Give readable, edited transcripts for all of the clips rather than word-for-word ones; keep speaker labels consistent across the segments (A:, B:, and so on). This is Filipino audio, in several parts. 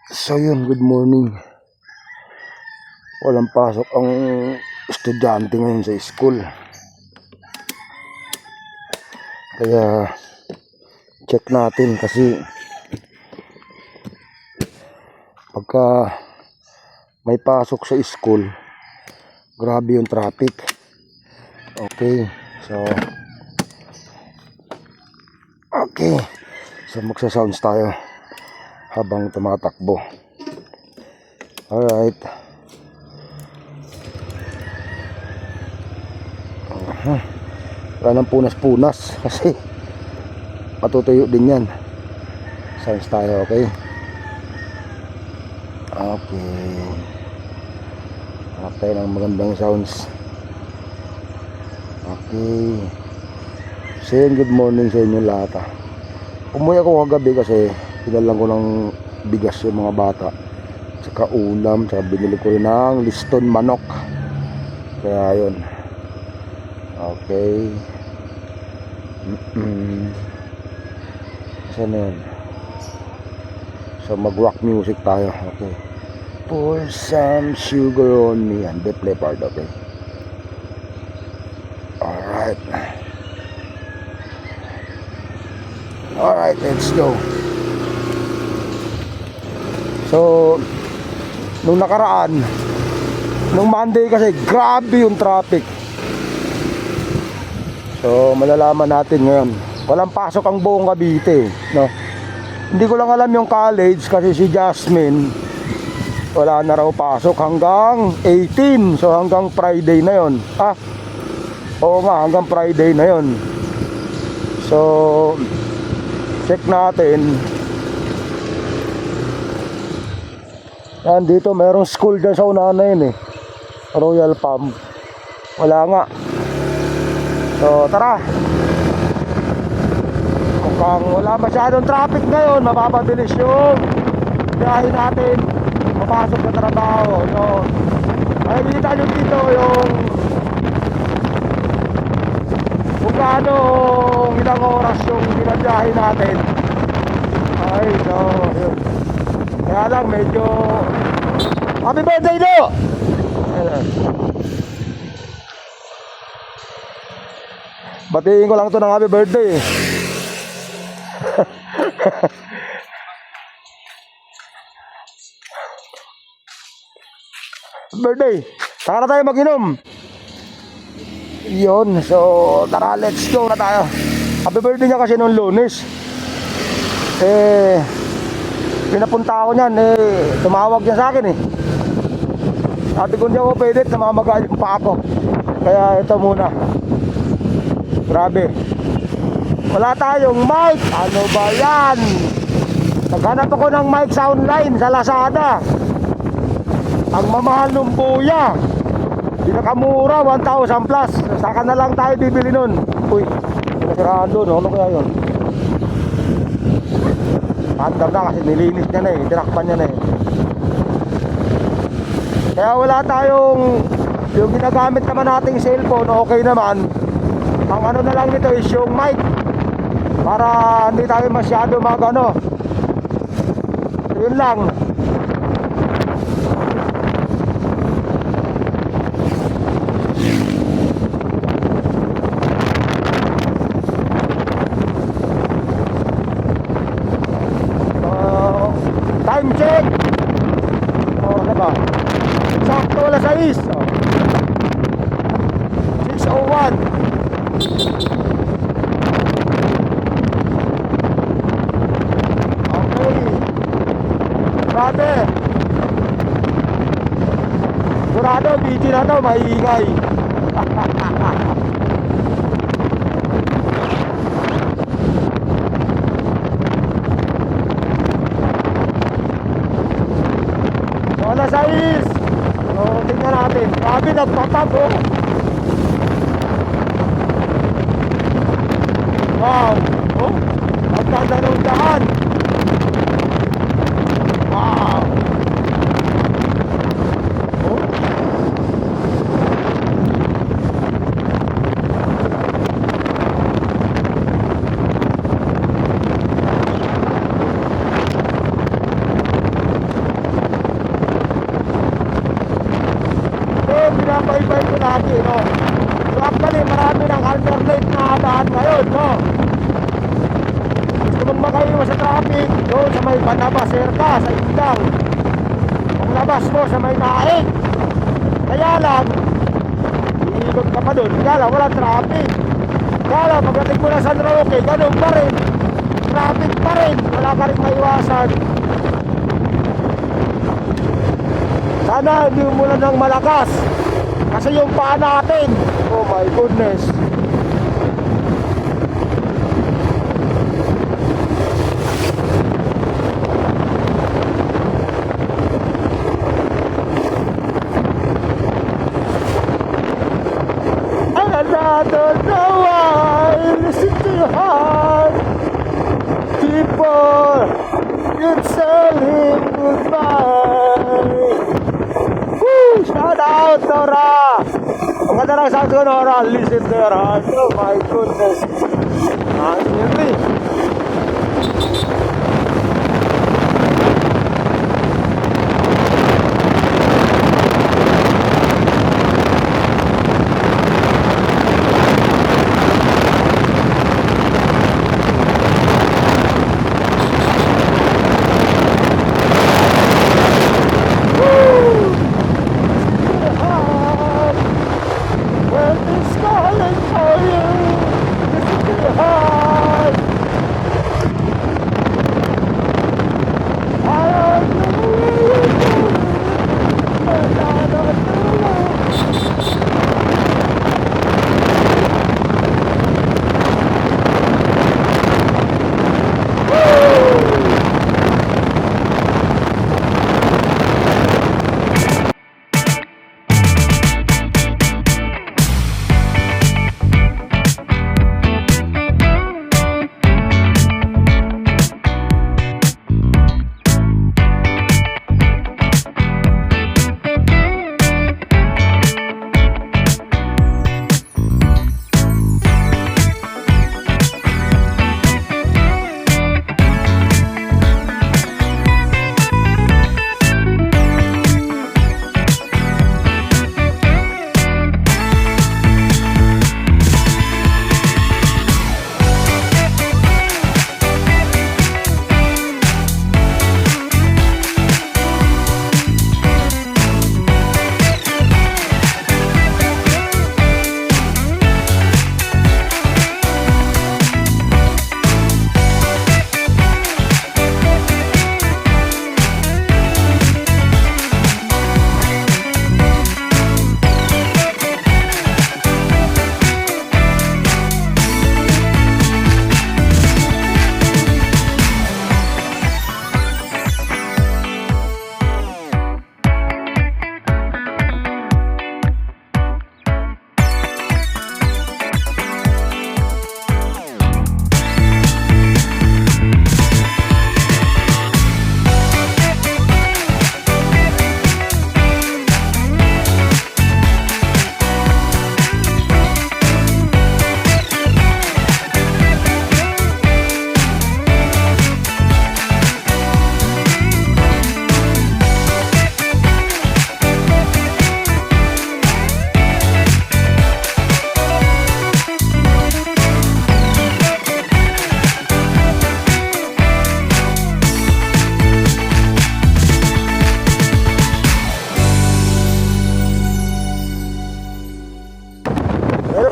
A: So yun, good morning. Walang pasok ang estudyante ngayon sa school. Kaya check natin kasi pagka may pasok sa school, grabe yung traffic. Okay, so magsa-sounds tayo habang tumatakbo. Alright. Wala nang punas-punas kasi matutuyo din yan. Sounds tayo, okay? Okay. Hanap tayo ng magandang sounds. Okay. So yun, good morning sa inyo lahat. Umuwi ako kagabi kasi pinalang ko ng bigas yung mga bata, saka ulam, saka binili ko rin ng liston manok. Kaya yun. Okay. Saan yun? So mag rock music tayo. Okay. Pour some sugar on me and play part, okay? Alright, let's go. So nung nakaraan, nung Monday kasi grabe yung traffic. So malalaman natin ngayon. Walang pasok ang buong Cavite, no? Hindi ko lang alam yung college kasi si Jasmine wala na raw pasok hanggang 18. So hanggang Friday na yon. Oo nga, hanggang Friday na yon. So check natin. Yan, dito merong school dyan sa unahan na yun Royal Palm. Wala nga. So tara. Mukhang wala masyadong traffic ngayon. Mapapabilis yung biyahe natin papasok sa trabaho. So makikita nyo dito yung kung gaano ilang oras yung binabiyahe natin. Ay, so yun. Kaya lang medyo happy birthday do! Batiin ko lang ito ng happy birthday birthday, saka na tayo mag-inom. Yun, so tara, let's go na tayo. Happy birthday niya kasi noong Lunes. Pinapunta ako niyan, tumawag niya sa akin Sabi ko hindi ako pwede, namamagaling pa ako. Kaya ito muna. Grabe. Wala tayong mic. Ano ba yan? Naghanap ako ng mic sa online sa Lazada. Ang mamahal ng buya. Pinakamura, 1,000 plus. Saka na lang tayo bibili nun. Uy, nasiraan doon. Ano kaya yun? Andam na kasi nilinis niya na tinakpan niya na Kaya wala tayong yung ginagamit naman nating cellphone, okay naman. Ang ano na lang nito is yung mic, para hindi tayo masyado magano. Yun lang. Time check. Ano ba? Sakto alas 6. 6:01. Okay. Grabe. Sigurado, busy na to, maingay. Alas 6. So tingnan natin. Grabe, nagpatag Wow. Ang ganda ng daan. Wow. binabaybay ko lagi, no? So actually, marami ng alternate na daan ngayon, no? Gusto mong makaiwas sa traffic, doon sa may Banaba, Serka, sa Indang. Ang labas mo sa may Naik. Kaya lang, iikot ka pa doon. Kaya lang, wala traffic. Kaya lang, pagdating mo na San Roque, ganun pa rin. Traffic pa rin. Wala ka rin maiwasan. Sana hindi mo lang ng malakas. Kasi yung paa natin, oh my goodness. I don't know why. Listen to your heart. People, you're saying goodbye. Woo! Shout out, Nora! Ang ganda ng sound ko, Nora. Listen to your heart. Oh my goodness. Seriously.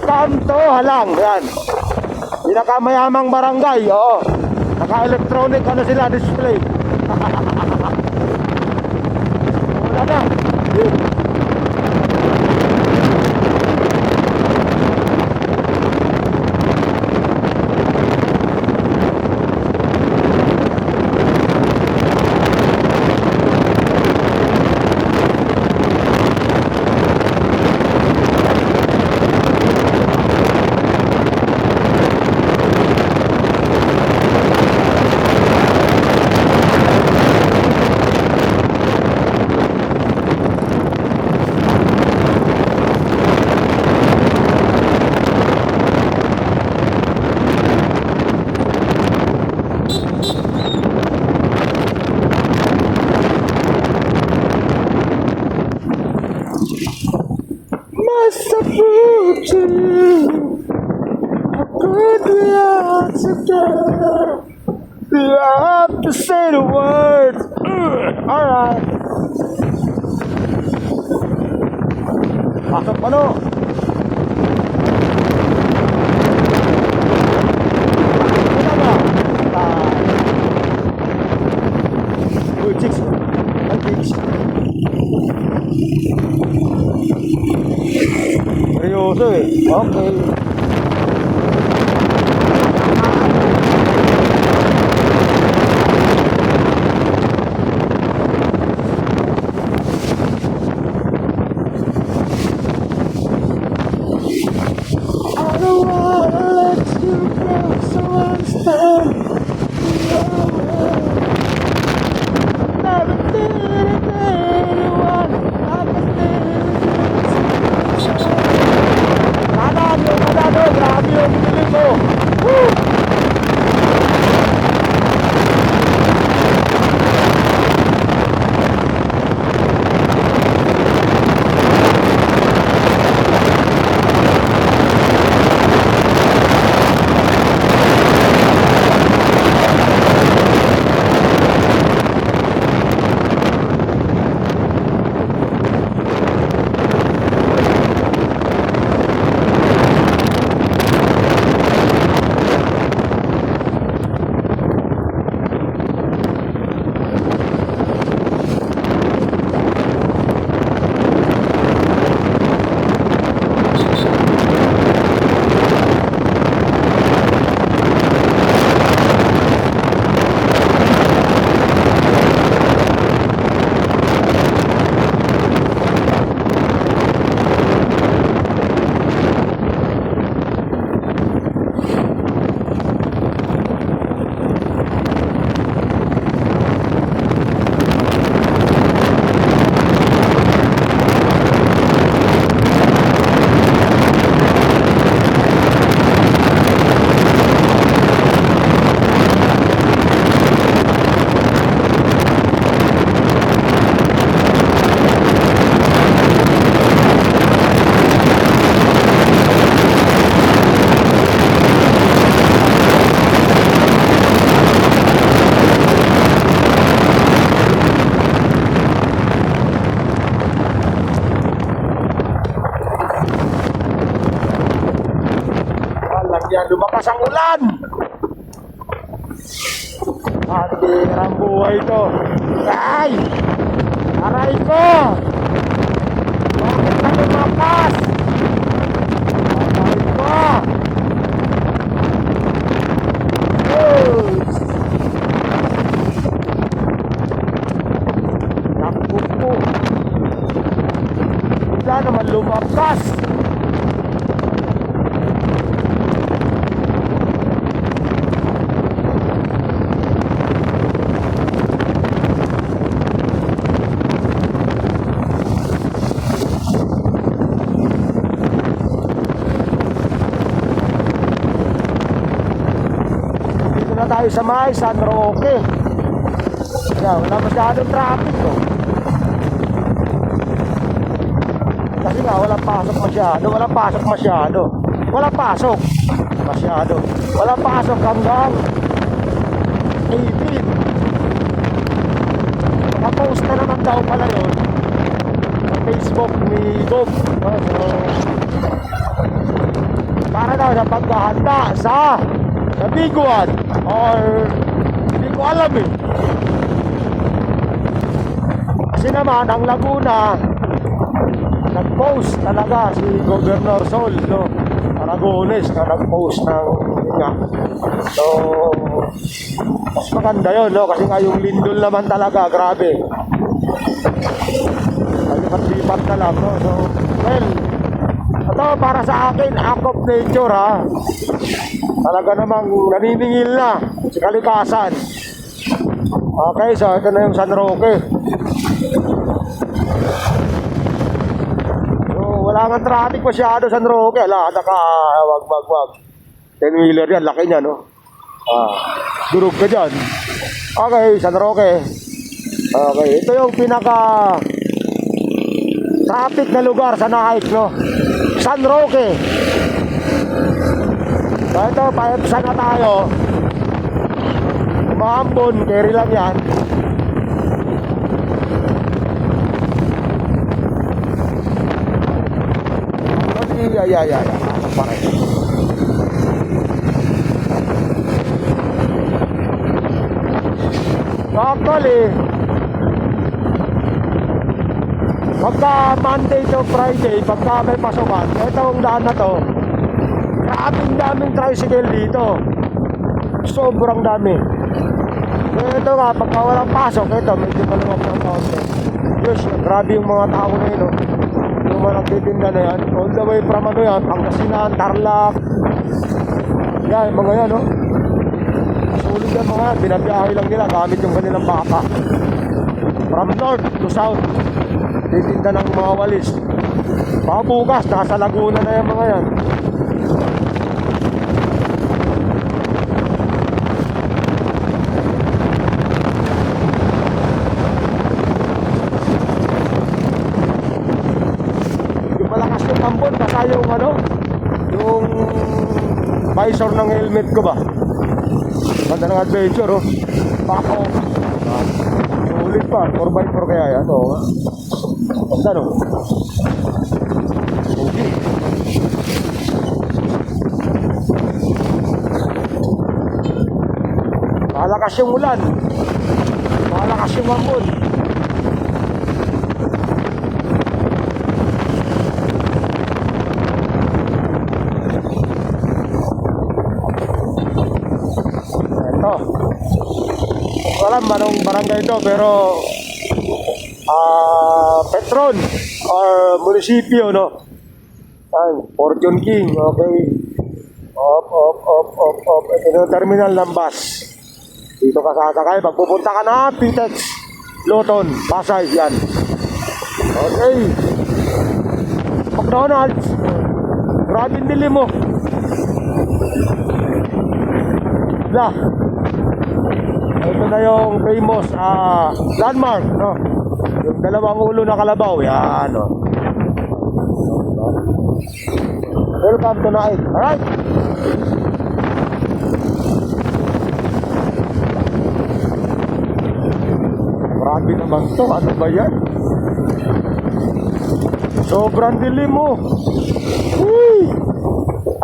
A: Kanto Halang, yan. Pinakamayamang barangay, oo. Naka-electronic ano sila, display. Wala na. to prove to you how good we are together. Do I have to say the words? Alright. Pasok pa no. Good chicks. Good chicks. Seryoso eh. Okay. I don't wanna let you go, so understand. Never did it anyone. Never did it. Manado, grabe yung pinili ko. Woo! Yan, lumakas ang ulan. At ang buhay to. Ay! Aray ko! Bakit na lumakas? Aray ko! Naku po. Wala naman lumakas. Tayo sa may San Roque. Yan, wala masyadong traffic to. Kasi nga walang pasok masyado. Walang pasok masyado. Walang pasok masyado. Walang pasok hanggang 18. Nakapost na naman daw pala yun sa Facebook ni Dog. So, para daw sa paghahanda sa Biguan or hindi ko alam eh. Kasi naman ang Laguna nag-post talaga si Governor Sol, no? Aragones na nag-post ng nga. So mas maganda yun, no? Kasi nga yung lindol naman talaga grabe. Lipat-lipat na lang, no? So well, ito para sa akin act of nature, ha. Talaga namang naniningil na sa kalikasan. Okay, so ito na yung San Roque. So wala nga traffic masyado San Roque. Ala, wag 10-wheeler yan, laki niya, no? Durog ka dyan. Okay, San Roque. Okay, ito yung pinaka traffic na lugar sa Naik, no? San Roque. So ito, paipsan na tayo. Mahambon, carry lang yan. Ya. Pare. Actually, pagka Monday to Friday, pagka may pasukan, itong daan na to, daming tricycle dito. Sobrang dami. Ito nga, pagka walang pasok, ito, medyo maluwag ng kaunti. Yes, grabe yung mga tao na yun, no? Yung mga nagtitinda na yan, all the way from ano yan, Pangasinan, Tarlac. Yan, mga yan, no? Sulit yan mga yan, binabiyahe lang nila gamit yung kanilang baka. From north to south, titinda ng mga walis. Bukas, nasa Laguna na yan mga yan. Ambon, baka yung ano, yung visor ng helmet ko ba. Ganda ng adventure, oh. Bako. Sulit pa, 4x4 kaya yan, oh. Ganda, no? Okay. Malakas yung ulan. Malakas yung ambon. Alam anong barangay ito pero Petron or munisipyo, no? Ay, Fortune King, okay. Ito yung terminal ng bus. Dito ka sasakay pag pupunta ka na Pitex, Luton, Pasay, yan. Okay. McDonald's. Grabe nili mo. Lah. Ito na yung famous landmark, no? Yung dalawang ulo na kalabaw, yan, no? Welcome to night, alright? Grabe naman to, ano ba yan? Sobrang dilim mo.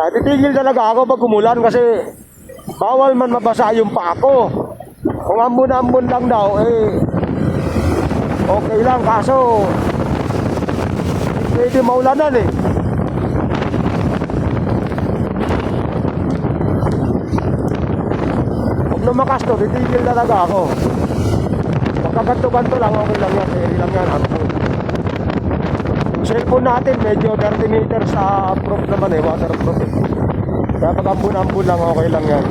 A: Titigil talaga ako pag umulan kasi bawal man mabasa yung paa ko. Kung ambon-ambon lang daw, okay lang. Kaso, pwede maulanan eh. Huwag lumakas to, titigil talaga ako. Pagkaganto-ganto lang, okay lang yan. Carry lang yan. Yung cellphone natin, medyo 30 meters sa proof naman eh, waterproof eh. Kaya pag ambon-ambon lang, okay lang yan.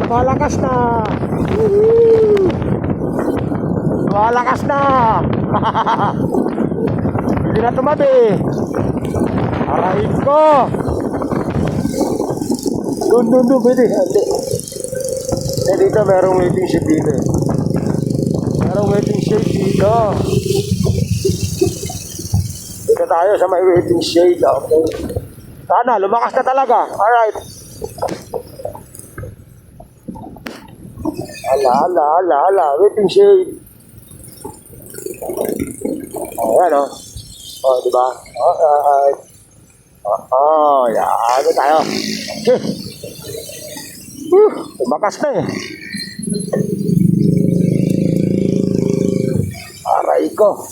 A: Malakas na. Malakas na. Hindi na tumabi. Arahin ko. Dun, pwede. Dito merong waiting shed dito. Merong waiting shed dito. Dito tayo sa may waiting shed. Okay. Sana, lumakas na talaga. Alright. Ala, waiting shade. Ayan, oh. Oh, di ba? Yan. Ano tayo? Okay. Tumakas na eh. Aray ko.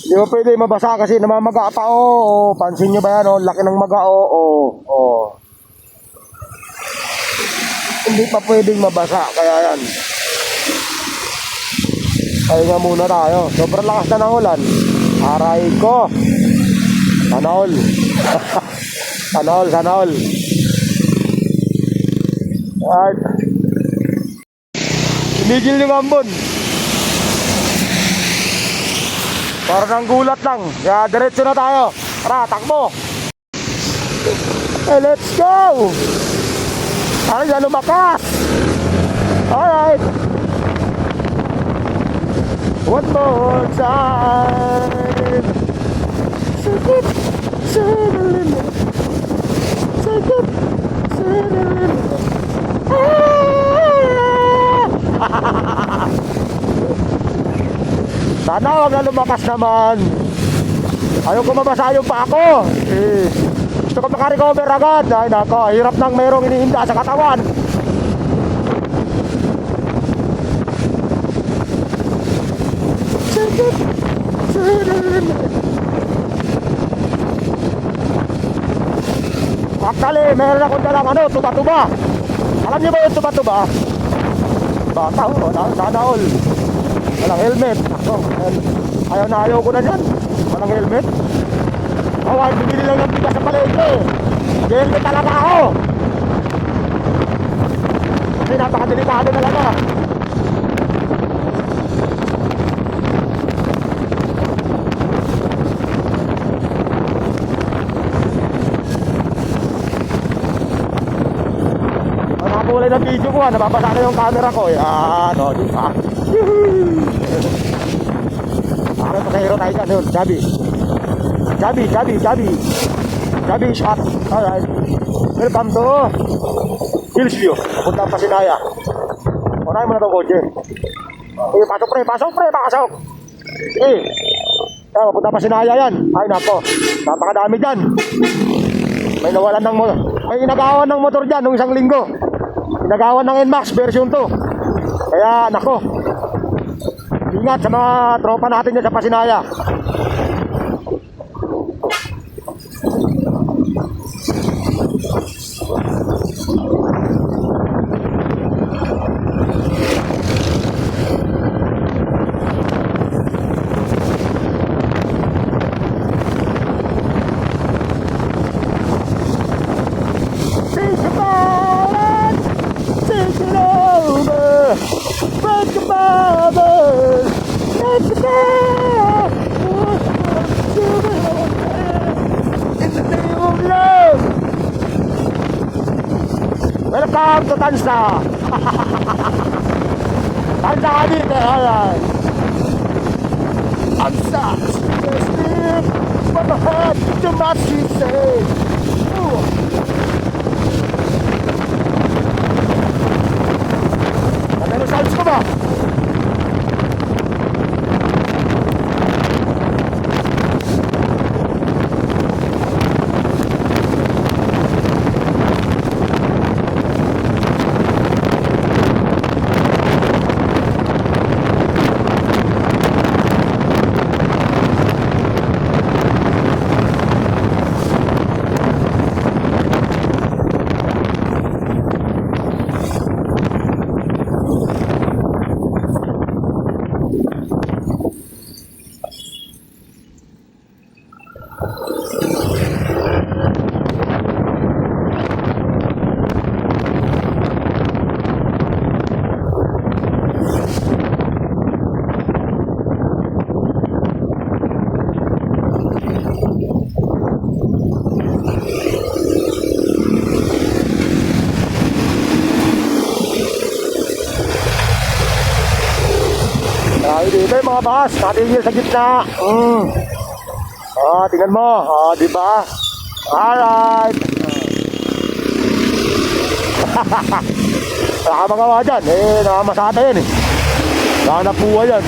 A: Hindi mo pwede mabasa kasi namamaga pa. Oh. Pansin nyo ba yan? Oh? Laki ng maga. Oh. Hindi pa pwedeng mabasa. Kaya yan. Kaya muna tayo. Sobrang lakas na ng ulan. Aray ko. Sana all. Sana all. Alright. Sinigil yung ambon. Para ng gulat lang. Kaya diretso na tayo. Tara, takbo. Let's go. Ay, yan lumakas. Alright. One more time. Take it to the limit. Take it to the limit. Sana wag na lumakas naman. Ayaw ko mabasa yung pa ako. Gusto ko makarecover agad. Ay nako, hirap nang mayroong iniinda sa katawan. Take it to the limit. Actually, meron akong dalang tuba-tuba. Alam niyo ba yung tuba-tuba? Bata ho, sana all. Walang helmet. Ayaw ko na dyan. Walang helmet. Bibili lang ng bigas sa palengke. Helmet talaga ako. Kasi napakadelikado talaga. Kulay ng video ko, nababasa na yung camera ko. Yan, di ba? Para sa hero tayo dyan yun, Gabi shot. Alright. Welcome to Hillsview. Papunta pa Sinaya. Unahin mo na itong kotse. Pasok pre. Sige. Papunta pa Sinaya yan. Ay nako, napakadami dyan. May nawalan ng motor. May inagawan ng motor dyan nung isang linggo. Nagawan ng NMAX version 2. Kaya nako, ingat sa mga tropa natin dyan sa Pasinaya. Welcome to Tansa. Tansa kami kaya. Tansa. Sleep from the head to my she say. Ano sounds ko ba? Dito yung mga bus, nakatingin sa gitna. Tingnan mo, diba? Alright. Nakamangawa dyan, nakamasata yan eh. Nakanapuwa yan.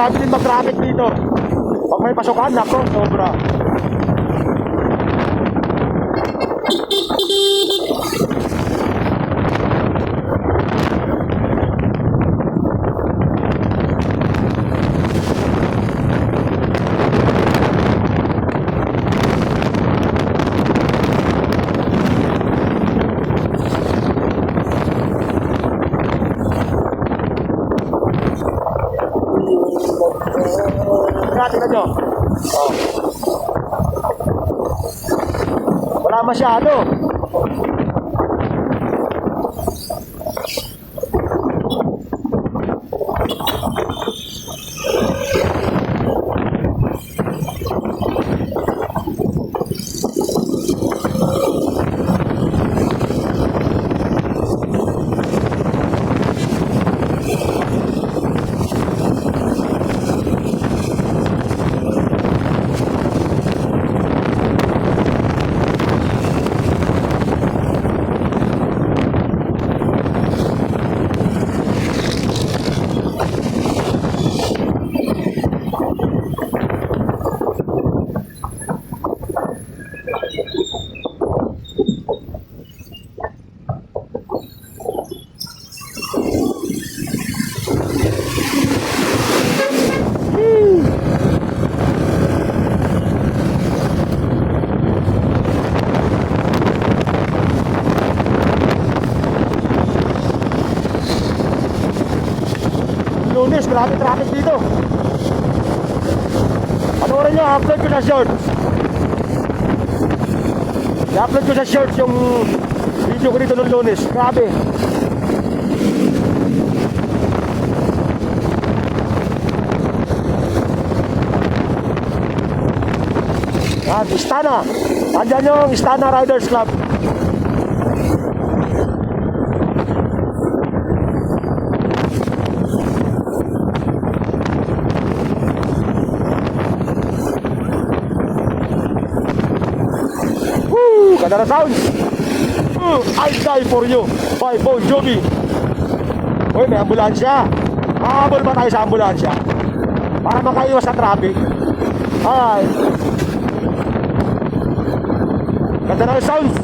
A: grabe din mag-traffic dito. Pag may pasukan, nako, sobra. Tingnan nyo. Oh. Wala masyado. Lunes, grabe traffic dito. Panoorin nyo, upload ko sa shorts. I-upload ko sa shorts yung video ko dito nung Lunes. Grabe. Yan, Istana. Andyan yung Istana Riders Club. Ganda na sounds. I die for you by Bon Jovi. Uy, may ambulansya. Mahabol ba tayo sa ambulansya para makaiwas sa traffic? Ay, ganda na sounds.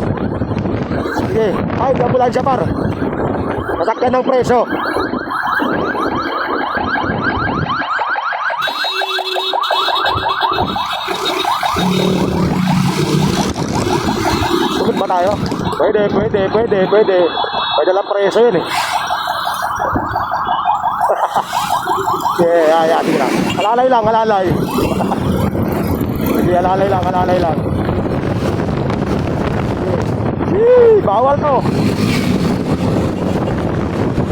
A: Sige, ay, may ambulansya par. Masakyan ng preso. Sugod ba tayo? Pwede. Pwede lang preso yun eh. Yeah, sige lang. Alalay lang. Sige, alalay lang. Bawal to.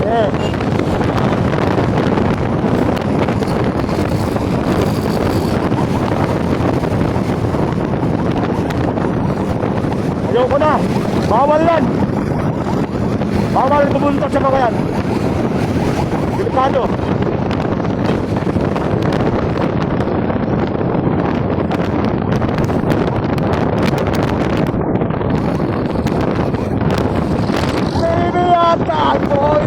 A: Yeah. Ayoko na. Bawal yan. Bawal tumuntok sa mga yan. Delikado. Baby, attack boy.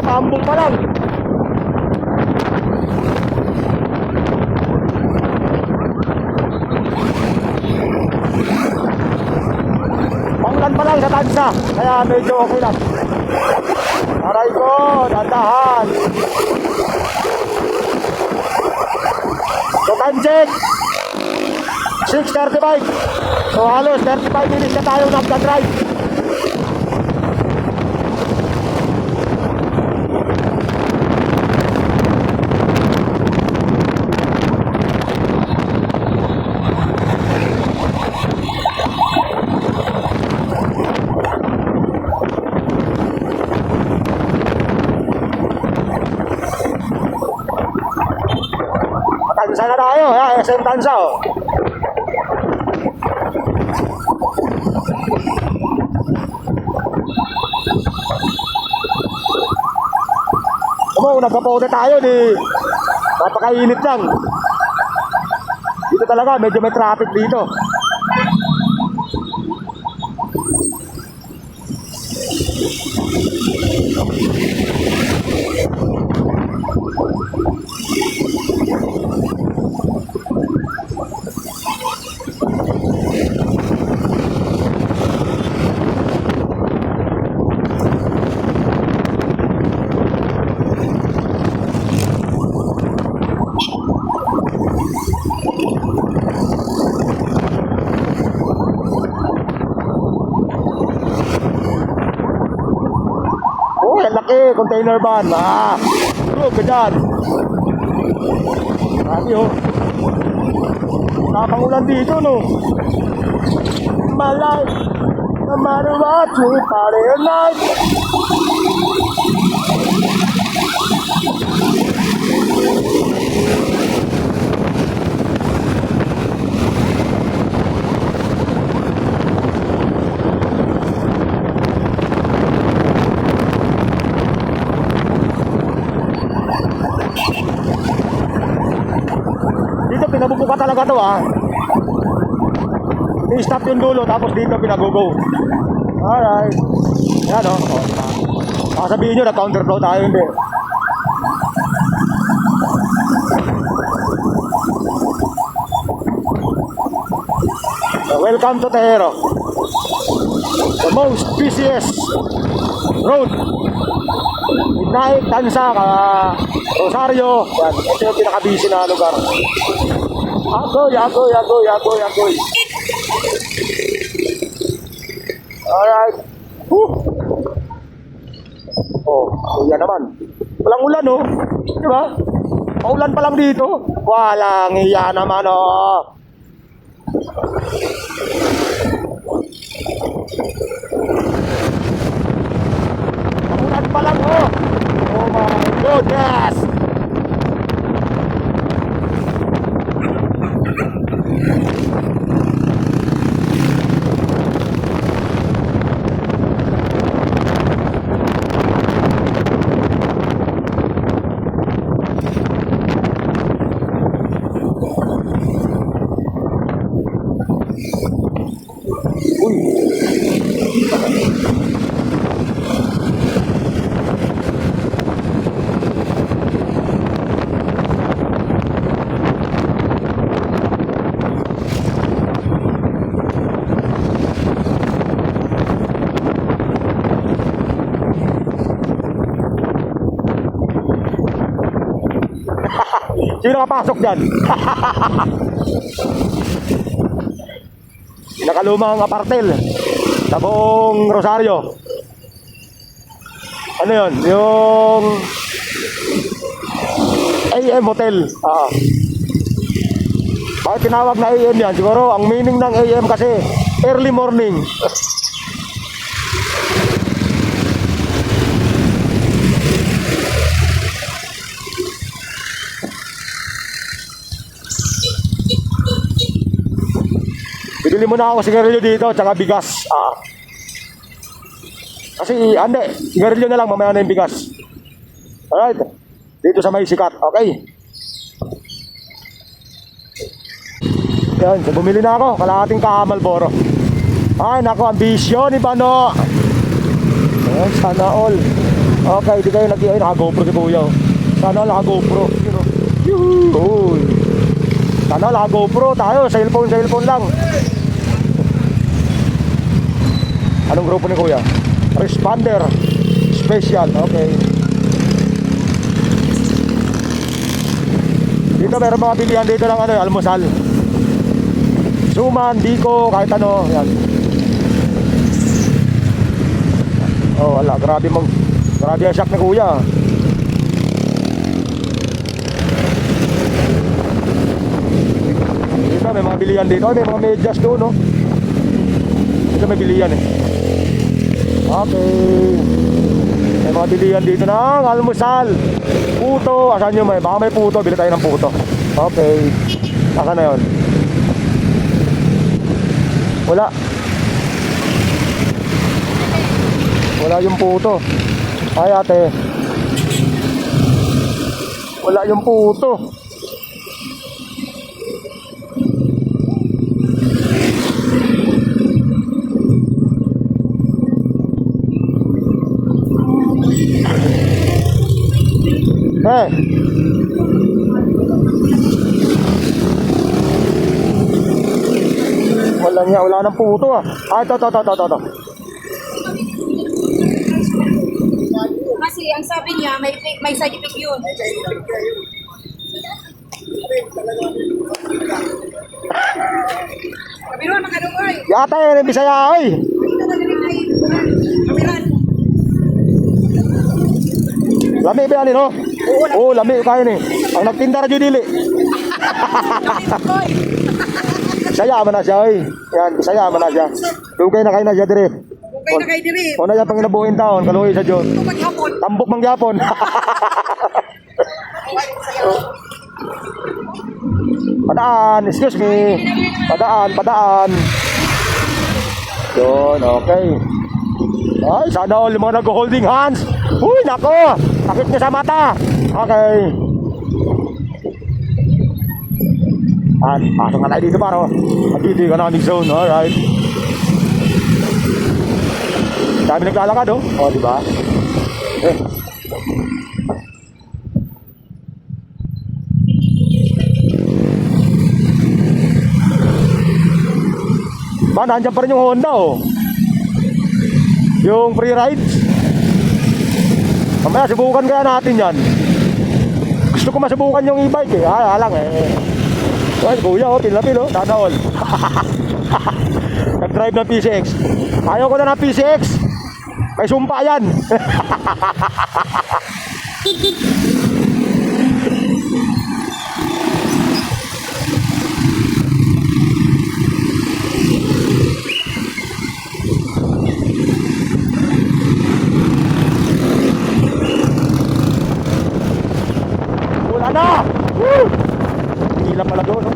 A: Tambong pa lang. Panglan pa lang sa tansa, kaya medyo okay lang. Aray ko, dandahan. So time check 6:35. So halos 35 minutes na tayo nagka-drive. yung tansa, oh. Nagkapote tayo, di napakainit lang. Dito talaga, medyo may traffic dito. Container van, bro, ganyan. Grabe, oh. Napangulan dito, no. My life, no matter what, you party at night. Pinabubuka talaga to, i-stop yung dulo tapos dito pinagugo. Alright. Yan, o. Sasabihin nyo na counterflow tayo, hindi. Welcome to Tehero, the most busiest road. Midnight, Tansa, Rosario. Yan, ito yung pinaka-busy na lugar. Agoy. Alright. Yan naman. Walang ulan, oh. Diba? Paulan pa lang dito. Walang iya naman, oh. Paulan pa lang, oh. Oh my goodness. Sino nakapasok dyan? Nakalumang apartel sa buong Rosario. Ano yun? Yung AM Hotel. Bakit tinawag na AM yan? Siguro ang meaning ng AM kasi early morning. Bibili muna ako sigarilyo dito tsaka bigas. Kasi hindi, sigarilyo na lang, mamaya na yung bigas. Alright, dito sa may sikat. Okay. Yan, so bumili na ako, kalahating Malboro. Ay nako, ambisyon ni Bano. Ayan, sana all. Okay, di kayo nag-iay, naka-GoPro si Kuya. Sana all naka-GoPro. Yuhuu. Sana all naka-GoPro tayo, cellphone lang. Anong grupo ni Kuya? Responder Special, okay. Dito meron mga bilihan dito ng ano, almusal. Suman, Biko, kahit ano, yan. Oh, wala, grabe ang shock ni Kuya. Dito may mga bilihan dito, may mga medyas doon, no. Dito may bilihan eh. Okay. May mga bilihan dito ng almusal. Puto, asan nyo may? Baka may puto, bili tayo ng puto. Okay. Aka na yun. Wala. Wala yung puto. Ay ate. Wala yung puto. Eh. Wala niya, wala ng puto ah. Ah, ito.
B: Kasi ang sabi niya, may side effect yun. Kabiruan mga kadugoy.
A: Yata yun, Bisaya oy.
B: Kabiruan.
A: Lami ba yan, no? Oo, lami kayo ni. Ang nagtinda radyo dili. Bisaya man na siya, oy. Yan, Bisaya man na siya. Dugay na kayo na siya dire.
B: Okay na kayo diri.
A: O na yan pang inabuhin taon, kaluhi sa Diyos.
B: Ito maghapon.
A: Tambok mangyapon. Padaan, excuse me. Padaan. Yun, okay. Ay, sana all yung mga nag-holding hands. Uy, nako. Sakit niya sa mata. Okay. Pasok na tayo dito paro. Dito yung economic zone, alright. Dami naglalakad, oh. O, diba? Eh. Nandiyan pa rin yung Honda, oh. Yung free ride. Mamaya subukan kaya natin yan. Gusto ko masubukan yung e-bike eh. Alang eh. Ay, kuya, oh, tilapil, oh. Sana all. Nag-drive ng PCX. Ayaw ko na ng PCX. May sumpa yan. Wala na. Woo! Hila pala doon, no?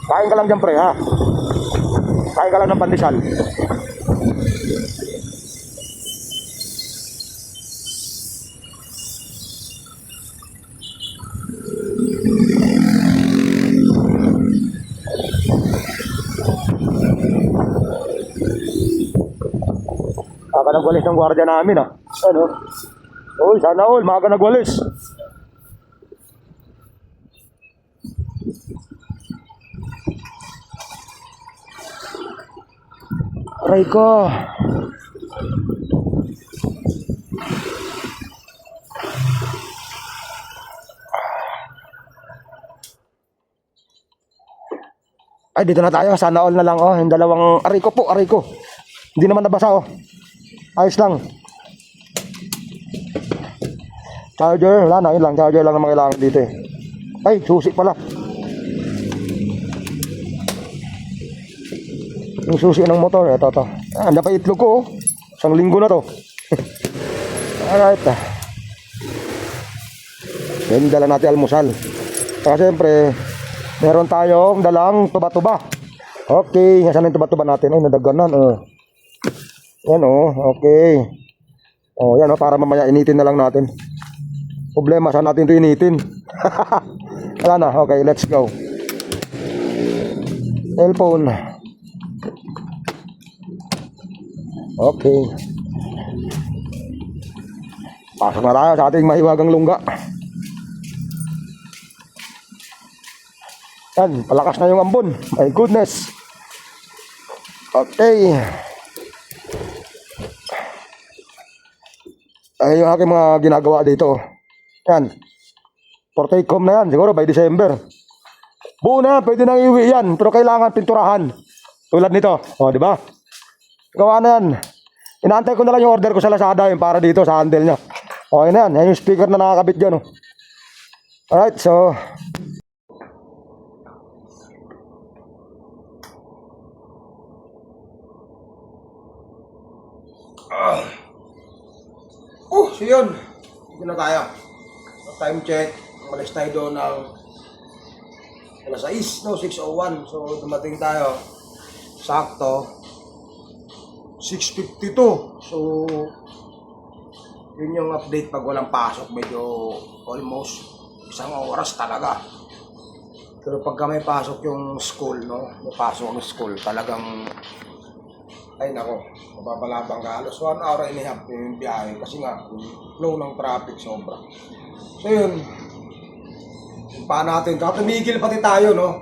A: Kain ka lang dyan, pre, ha? Kain ka lang ng pandesal. Kaka nagwalis ng gwardiya namin, ha? Ano? Uy, sana all, maaga nagwalis. Aray ko. Ay, dito na tayo. Sana all na lang, oh. Yung dalawang, aray ko po, aray ko. Hindi naman nabasa, oh. Ayos lang. Charger, wala na, yun lang. Charger lang naman kailangan dito, eh. Ay, susi pala. Yung susi ng motor, ito. Andiyan pa itlog ko, oh. Isang linggo na to. Alright. Yan, dala natin almusal. Saka siyempre, meron tayong dalang tuba-tuba. Okay, saan yung tuba-tuba natin? Ay, nadaganan, oh. Yan, oh, okay. Oh, yan, oh, para mamaya initin na lang natin. Problema, saan natin ito initin? Wala na, okay, let's go. Cellphone. Okay. Pasok na tayo sa ating mahiwagang lungga. Yan, palakas na yung ambon. My goodness. Okay. Ay, yung aking mga ginagawa dito. Yan. For take home na yan, siguro by December. Buo na, pwede nang iuwi yan. Pero kailangan pinturahan. Tulad nito. O, di ba? Gawa na yan. Inaantay ko na lang yung order ko sa Lazada, yung para dito sa handle niya. Okay na yan. Yan yung speaker na nakakabit dyan. Oh. Alright, so So yun. Dito na tayo. Time check. Malis tayo doon ng alas 6, no? 6:01. So dumating tayo. Sakto. 6:52. So yun yung update pag walang pasok. Medyo almost isang oras talaga. Pero pagka may pasok yung school, no? May pasok ang school, talagang ay nako, mababalabang ka. Halos 1 hour and a half yung biyahe kasi nga, yung flow ng traffic sobra. So yun, yung paa natin, tumigil pati tayo, no?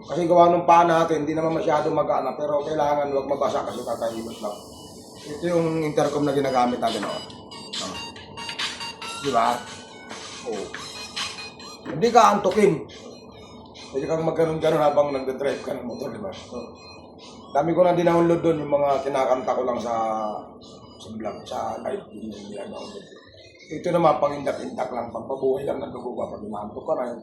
A: Kasi gawa ng paa natin, hindi naman masyado mag-ana, pero kailangan wag mabasa kasi kakahilot lang. Ito yung intercom na ginagamit natin, no? Di ba? Oh. Hindi ka antukin. Pwede kang magkaroon-ganon habang nagdadrive ka ng motor, di ba? So, dami ko na dinownload doon yung mga kinakanta ko lang sa vlog, sa live yung download. Ito naman pang-indak-indak lang, pagpabuhay lang ng dugo ba, pag imantok ka na yun.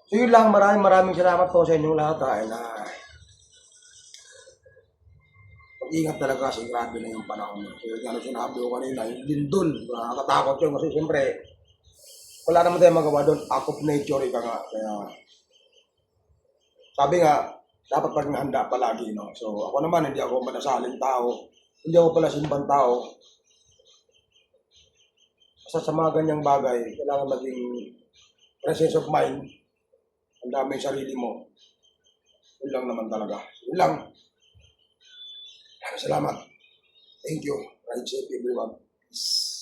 A: So yun lang, maraming salamat po sa inyong lahat na pag-ingat talaga kasi grabe na yung panahon. So yun ano sinabi ko kanina, yung lindol, nakakatakot yun kasi siyempre wala naman tayong magawa doon, act of nature, ika nga. Kaya sabi nga, dapat maging handa palagi, no? So, ako naman, hindi ako madasaling tao. Hindi ako pala simbang tao. Basta sa mga ganyang bagay, kailangan maging presence of mind. Ang dami yung sarili mo. Yun lang naman talaga. Yun lang. Salamat. Thank you. Ride safe, everyone. Peace.